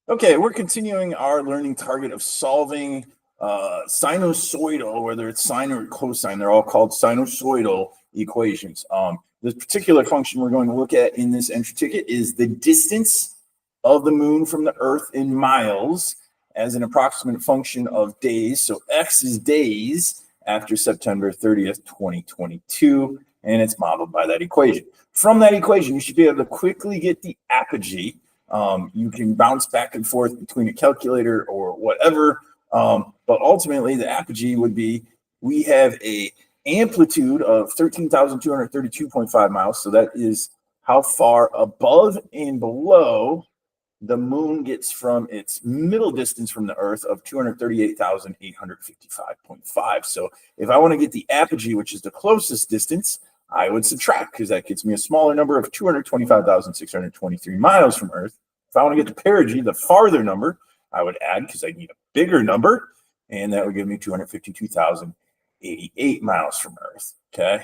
Okay, we're continuing our learning target of solving sinusoidal, whether it's sine or cosine. They're all called sinusoidal equations. This particular function we're going to look at in this entry ticket is the distance of the moon from the Earth in miles as an approximate function of days. So x is days after September 30th, 2022, and it's modeled by that equation. From that equation, you should be able to quickly get the apogee. You can bounce back and forth between a calculator or whatever, but ultimately the apogee would be, we have a amplitude of 13,232.5 miles. So that is how far above and below the moon gets from its middle distance from the Earth of 238,855.5. So if I want to get the apogee, which is the closest distance, I would subtract, because that gets me a smaller number of 225,623 miles from Earth. If I want to get the perigee, the farther number, I would add, because I need a bigger number, and that would give me 252,088 miles from Earth. Okay.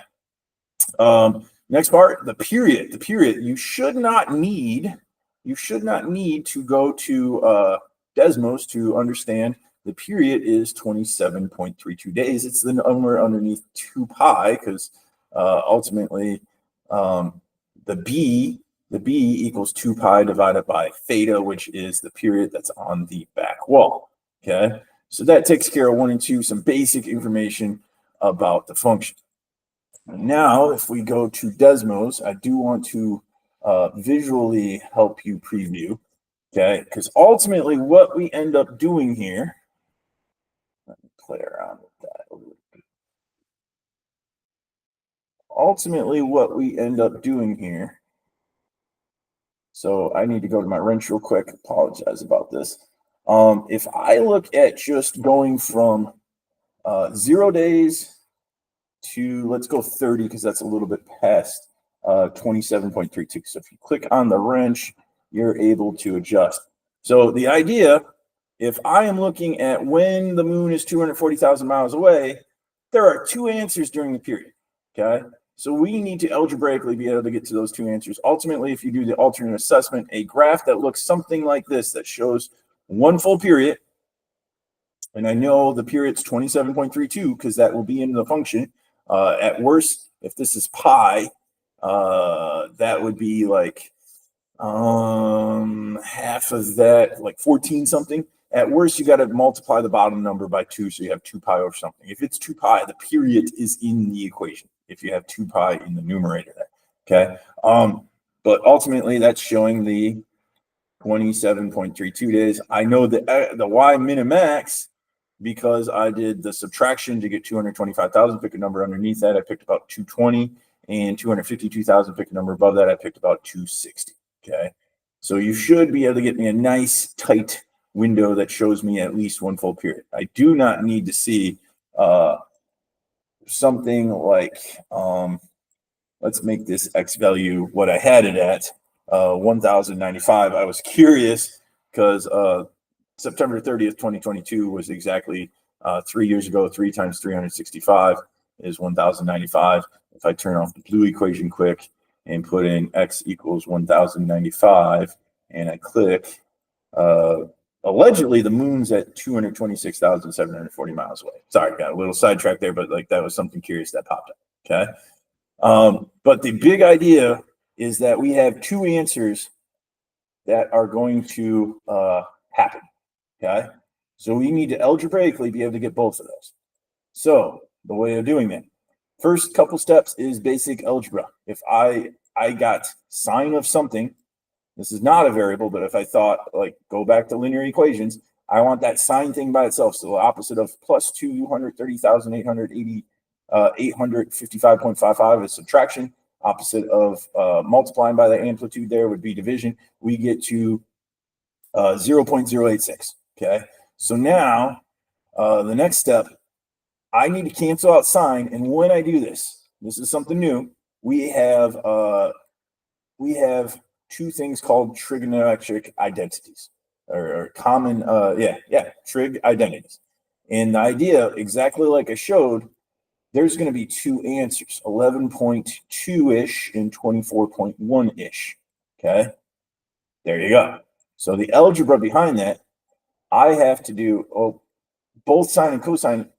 Next part, the period. The period. You should not need to go to Desmos to understand the period is 27.32 days. It's the number underneath 2 pi, because ultimately the b equals 2 pi divided by theta, which is the period that's on the back wall. Okay, so that takes care of 1 and 2, some basic information about the function. Now, if we go to Desmos, I do want to visually help you preview, okay, because ultimately what we end up doing here, let me play around with that a little bit. Ultimately what we end up doing here, so I need to go to my wrench real quick, apologize about this. If I look at just going from 0 days to, let's go 30, because that's a little bit past 27.32. So if you click on the wrench, you're able to adjust. So the idea, if I am looking at when the moon is 240,000 miles away, there are 2 answers during the period. Okay, so we need to algebraically be able to get to those 2 answers. Ultimately, if you do the alternate assessment, a graph that looks something like this, that shows 1 full period, and I know the period's 27.32 because that will be in the function. At worst, if this is pi, that would be like half of that, like 14 something. At worst, you got to multiply the bottom number by 2, so you have 2 pi over something. If it's 2 pi, the period is in the equation. If you have 2 pi in the numerator there, okay. But ultimately, that's showing the 27.32 days. I know the y min and max because I did the subtraction to get 225,000. Pick a number underneath that. I picked about 220, and 252,000. Pick a number above that. I picked about 260. Okay, so you should be able to get me a nice tight window that shows me at least 1 full period. I do not need to see something like, let's make this x value what I had it at, 1,095. I was curious because September 30th, 2022 was exactly 3 years ago. 3 times 365 is 1,095. If I turn off the blue equation quick and put in x equals 1,095 and I click, allegedly the moon's at 226,740 miles away. Sorry, got a little sidetracked there, but like that was something curious that popped up. Okay. But the big idea is that we have 2 answers that are going to happen. Okay, so we need to algebraically be able to get both of those. So the way of doing that, first couple steps is basic algebra. If I got sine of something, this is not a variable, but if I thought, like, go back to linear equations, I want that sine thing by itself. So the opposite of plus 230,880 855.55 is subtraction. Opposite of multiplying by the amplitude there would be division. We get to 0.086. Okay, so now the next step, I need to cancel out sine, and when I do this, this is something new. We have 2 things called trigonometric identities, or common, trig identities. And the idea, exactly like I showed, there's going to be 2 answers, 11.2-ish and 24.1-ish. Okay, there you go. So the algebra behind that, I have to do, both sine and cosine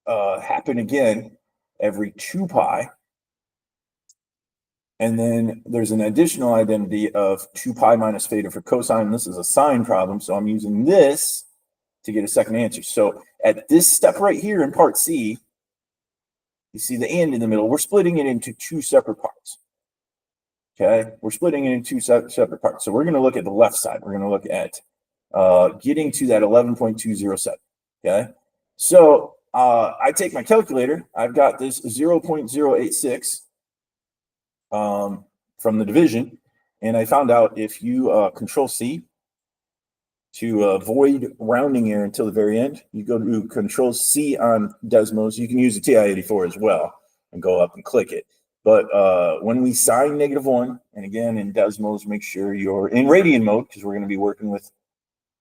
happen again every 2 pi. And then there's an additional identity of 2 pi minus theta for cosine. This is a sine problem, so I'm using this to get a second answer. So at this step right here in part C, you see the and in the middle, we're splitting it into 2 separate parts. Okay, we're splitting it into 2 separate parts. So we're going to look at the left side. We're going to look at getting to that 11.207. Okay, so I take my calculator. I've got this 0.086 from the division, and I found out if you Control C to avoid rounding error until the very end, you go to Control C on Desmos. You can use the TI-84 as well and go up and click it. But when we sign -1, and again in Desmos, make sure you're in radian mode because we're going to be working with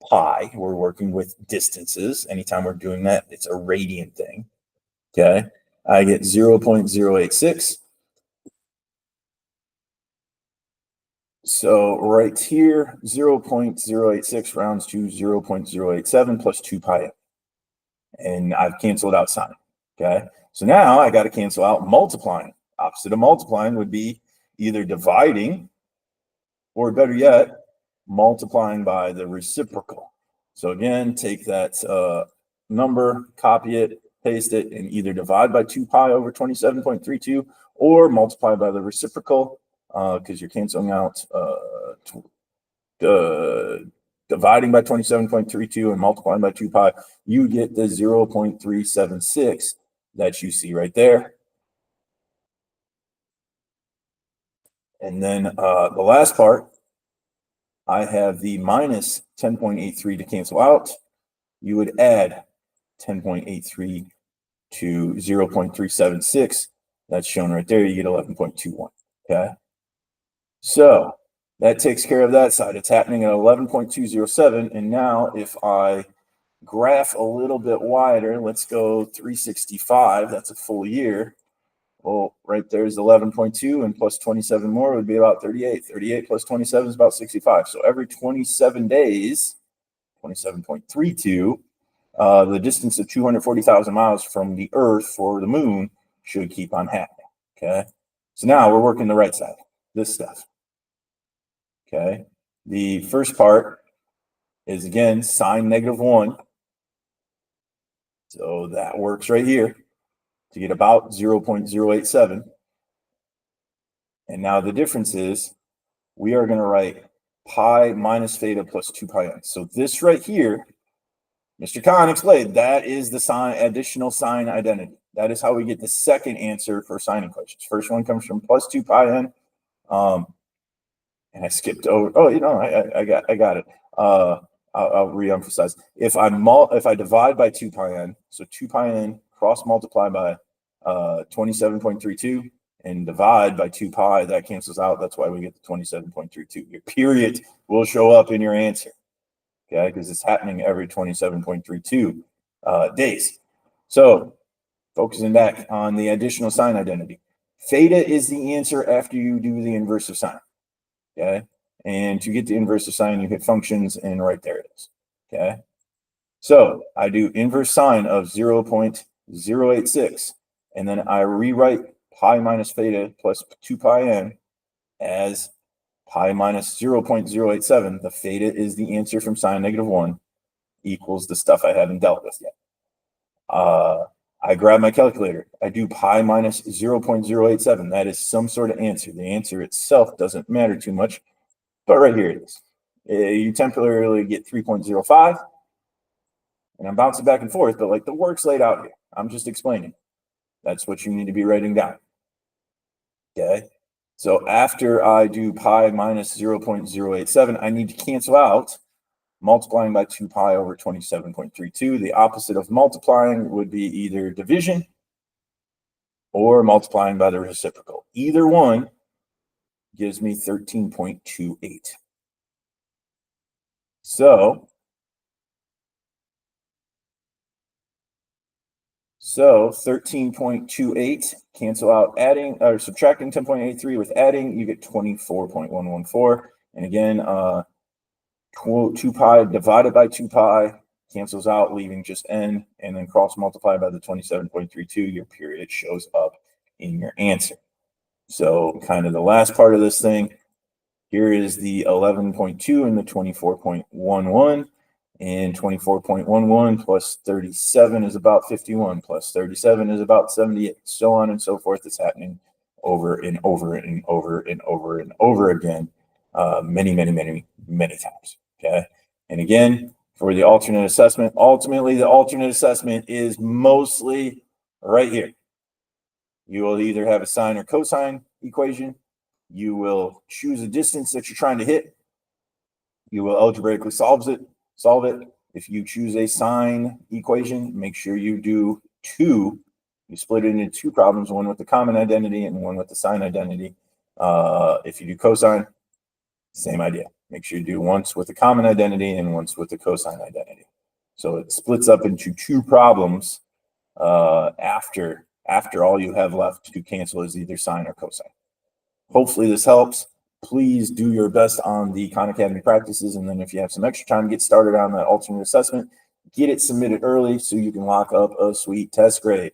pi. We're working with distances. Anytime we're doing that, it's a radian thing. Okay, I get 0.086. So right here, 0.086 rounds to 0.087 plus 2 pi. And I've canceled out sine. Okay, so now I got to cancel out multiplying. Opposite of multiplying would be either dividing, or better yet, multiplying by the reciprocal. So again, take that number, copy it, paste it, and either divide by 2 pi over 27.32 or multiply by the reciprocal because you're canceling out dividing by 27.32 and multiplying by 2 pi. You get the 0.376 that you see right there. And then the last part, I have the minus 10.83 to cancel out. You would add 10.83 to 0.376. That's shown right there. You get 11.21. Okay. So that takes care of that side. It's happening at 11.207. And now if I graph a little bit wider, let's go 365. That's a full year. Well, right there's 11.2 and plus 27 more would be about 38. 38 plus 27 is about 65. So every 27 days, 27.32, the distance of 240,000 miles from the Earth for the moon should keep on happening. Okay. So now we're working the right side, this stuff. Okay. The first part is again sine -1. So that works right here to get about 0.087. And now the difference is we are going to write pi minus theta plus 2 pi n. So this right here, Mr. Khan explained, that is the sine, additional sine identity. That is how we get the second answer for sine equations. First one comes from plus 2 pi n. And I skipped over. Oh, I got it. I'll reemphasize. If I divide by 2 pi n, so 2 pi n cross multiply by 27.32 and divide by 2 pi, that cancels out. That's why we get the 27.32. Your period will show up in your answer. Okay, because it's happening every 27.32 days. So focusing back on the additional sine identity. Theta is the answer after you do the inverse of sine. Okay, and to get the inverse of sine, you hit functions, and right there it is. Okay, so I do inverse sine of 0.086, and then I rewrite pi minus theta plus 2 pi n as pi minus 0.087. The theta is the answer from sine -1 equals the stuff I haven't dealt with yet. I grab my calculator. I do pi minus 0.087. That is some sort of answer. The answer itself doesn't matter too much, but right here it is. You temporarily get 3.05, and I'm bouncing back and forth, but like the work's laid out here. I'm just explaining. That's what you need to be writing down. Okay. So after I do pi minus 0.087, I need to cancel out multiplying by 2 pi over 27.32. The opposite of multiplying would be either division or multiplying by the reciprocal. Either one gives me 13.28. So 13.28, cancel out adding or subtracting 10.83 with adding, you get 24.114. And again, 2 pi divided by 2 pi cancels out, leaving just n, and then cross multiply by the 27.32. Your period shows up in your answer. So kind of the last part of this thing, here is the 11.2 and the 24.11. And 24.11 plus 37 is about 51, plus 37 is about 78, so on and so forth. It's happening over and over and over and over and over again, many times. Okay. And again, for the alternate assessment, ultimately the alternate assessment is mostly right here. You will either have a sine or cosine equation. You will choose a distance that you're trying to hit. You will algebraically solve it. If you choose a sine equation, make sure you do two. You split it into two problems, one with the common identity and one with the sine identity. If you do cosine, same idea. Make sure you do once with the common identity and once with the cosine identity. So it splits up into two problems after all you have left to cancel is either sine or cosine. Hopefully this helps. Please do your best on the Khan Academy practices. And then if you have some extra time, get started on that alternate assessment. Get it submitted early so you can lock up a sweet test grade.